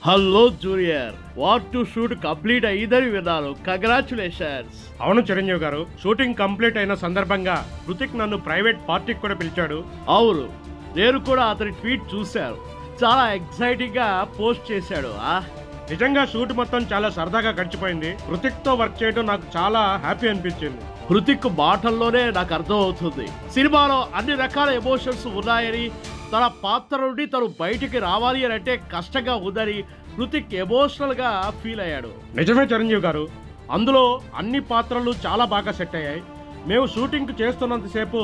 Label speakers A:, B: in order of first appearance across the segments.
A: Hello junior, what to shoot complete అయ్యిందని విన్నాను. Congratulations.
B: అవును చిరంజీవి గారు, షూటింగ్ కంప్లీట్ అయిన సందర్భంగా హృతిక్ నన్ను ప్రైవేట్ పార్టీకి కూడా పిలిచాడు.
A: అవును, నేను కూడా అతని ట్వీట్ చూశాను. చాలా ఎక్సైటింగ్ గా పోస్ట్ చేశాడు.
B: నిజంగా షూట్ మొత్తం చాలా సరదాగా గడిచిపోయింది. హృతిక్ తో వర్క్ చేయడం నాకు చాలా హ్యాపీ అనిపించింది.
A: హృతిక్ మాటల్లోనే నాకు అర్థం అవుతుంది సినిమాలో అన్ని రకాల ఎమోషన్స్ ఉన్నాయని, తన పాత్ర నుండి తను బయటికి రావాలి అని అంటే కష్టంగా ఉందని హృతిక్ ఎమోషనల్ గా ఫీల్ అయ్యాడు.
B: నిజమే చిరంజీవి గారు, అందులో అన్ని పాత్రలు చాలా బాగా సెట్ అయ్యాయి. మేము షూటింగ్ చేస్తున్నంతసేపు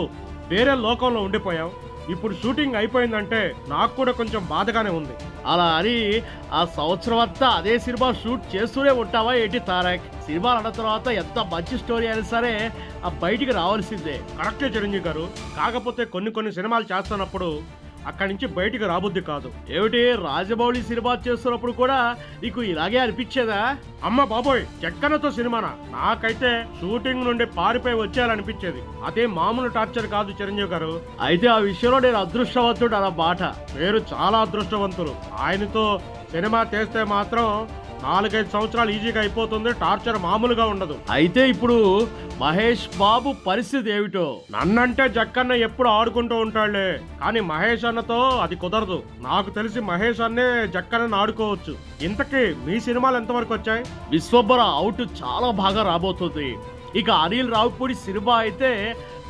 B: వేరే లోకంలో ఉండిపోయాం. ఇప్పుడు షూటింగ్ అయిపోయిందంటే నాకు కూడా కొంచెం బాధగానే ఉంది.
A: అలా అని ఆ సంవత్సరం అంతా అదే సినిమా షూట్ చేస్తూనే ఉంటావా ఏంటి తారక్? సినిమాలు అన్న తర్వాత ఎంత మంచి స్టోరీ అయినా సరే ఆ బయటికి రావాల్సిందే.
B: కరెక్టే చిరంజీవి గారు, కాకపోతే కొన్ని సినిమాలు చేస్తున్నప్పుడు అక్కడి నుంచి బయటికి రాబుద్ది కాదు.
A: ఏమిటి, రాజమౌళి సినిమా చేస్తున్నప్పుడు కూడా నీకు ఇలాగే అనిపించేదా?
B: అమ్మ బాబోయ్, చెక్కనతో సినిమానా? నాకైతే షూటింగ్ నుండి పారిపోయి వచ్చేయాలనిపించేది. అదే మామూలు టార్చర్ కాదు చిరంజీవి గారు.
A: అయితే ఆ విషయంలో నేను అదృష్టవంతుడు అన్నమాట.
B: మీరు చాలా అదృష్టవంతులు. ఆయనతో సినిమా చేస్తే మాత్రం 4-5 సంవత్సరాలు ఈజీగా అయిపోతుంది. టార్చర్ మామూలుగా ఉండదు.
A: అయితే ఇప్పుడు మహేష్ బాబు పరిస్థితి ఏమిటో?
B: నన్నంటే జక్కన్న ఎప్పుడు ఆడుకుంటూ ఉంటాడులే, కానీ మహేష్ అన్నతో అది కుదరదు. నాకు తెలిసి మహేష్ అన్నే జక్కన్నని ఆడుకోవచ్చు. ఇంతకీ మీ సినిమాలు ఎంతవరకు వచ్చాయి?
A: విశ్వంబర అవుట్ చాలా బాగా రాబోతుంది. ఇక అనిల్ రావిపూడి సినిమా అయితే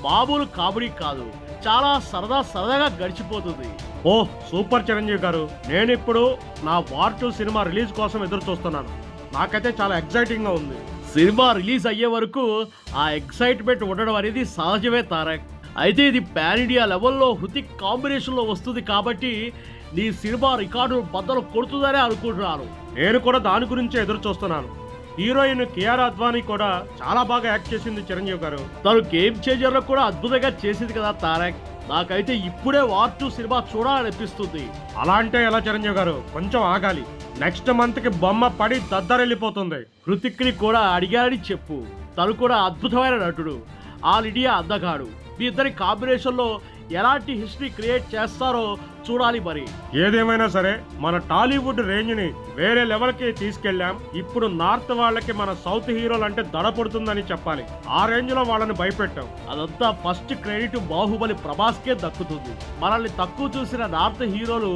A: మామూలు కామెడీ కాదు, చాలా సరదాగా గడిచిపోతుంది.
B: ఓహ్ సూపర్ చిరంజీవి గారు, నేను ఇప్పుడు నా వార్ 2 సినిమా రిలీజ్ కోసం ఎదురు చూస్తున్నాను. నాకైతే చాలా ఎక్సైటింగ్ గా ఉంది.
A: సినిమా రిలీజ్ అయ్యే వరకు ఆ ఎక్సైట్మెంట్ ఉండడం అనేది సహజమే తారక్. అయితే ఇది పాన్ ఇండియా లెవెల్లో హృతిక్ కాంబినేషన్ లో వస్తుంది కాబట్టి నీ సినిమా రికార్డు బద్దలు కొడుతుందనే అనుకుంటున్నాను.
B: నేను కూడా దాని గురించే ఎదురు చూస్తున్నాను. హీరోయిన్ కియారా అద్వానీ కూడా చాలా బాగా యాక్ట్ చేసింది చిరంజీవి గారు.
A: తను గేమ్ చేంజర్ లో కూడా అద్భుతంగా చేసింది కదా తారక్. నాకైతే ఇప్పుడే వార్ 2 సినిమా చూడాలనిపిస్తుంది.
B: అలా అంటే ఎలా చిరంజీవి గారు, కొంచెం ఆగాలి. నెక్స్ట్ మంత్ కి బొమ్మ పడి దద్దరెళ్ళిపోతుంది.
A: హృతిక్ ని కూడా అడిగారని చెప్పు. తను కూడా అద్భుతమైన నటుడు, ఆల్ ఇండియా అందగాడు. మీ ఇద్దరి కాంబినేషన్ లో ఎలాంటి హిస్టరీ క్రియేట్ చేస్తారో చూడాలి. మరి
B: ఏదేమైనా సరే మన టాలీవుడ్ రేంజ్ ని వేరే లెవెల్ కి తీసుకెళ్లాం. ఇప్పుడు నార్త్ వాళ్ళకి మన సౌత్ హీరోలు అంటే దడ పడుతుందని చెప్పాలి. ఆ రేంజ్ లో వాళ్ళని భయపెట్టాం.
A: అదంతా ఫస్ట్ క్రెడిట్ బాహుబలి ప్రభాస్ కే దక్కుతుంది. మనల్ని తక్కువ చూసిన నార్త్ హీరోలు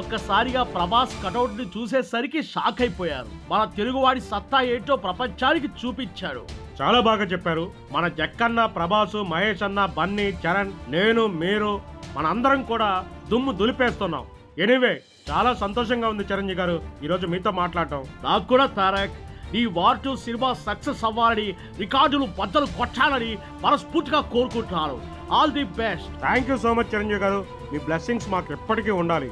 A: ఒక్కసారిగా ప్రభాస్ కటౌట్ ని చూసేసరికి షాక్ అయిపోయారు. మన తెలుగువాడి సత్తా ఏంటో ప్రపంచానికి చూపించాడు.
B: చాలా బాగా చెప్పారు. మన జక్కన్న, ప్రభాసు, మహేష్ అన్న, బన్నీ, చరణ్, నేను, మీరు మనందరం కూడా దుమ్ము దులిపేస్తున్నాం. ఎనీవే, చాలా సంతోషంగా ఉంది చిరంజీవి గారు ఈరోజు మీతో మాట్లాడటం.
A: నాకు కూడా తారక్, ఈ వార్ 2 సినిమా సక్సెస్ అవ్వాలని, రికార్డులు బద్దలు కొట్టాలని మనస్ఫూర్తిగా కోరుకుంటున్నాను. All the best.
B: Thank you so much Chiranjeevi గారు. మీ బ్లెస్సింగ్స్ మాకు ఎప్పటికీ ఉండాలి.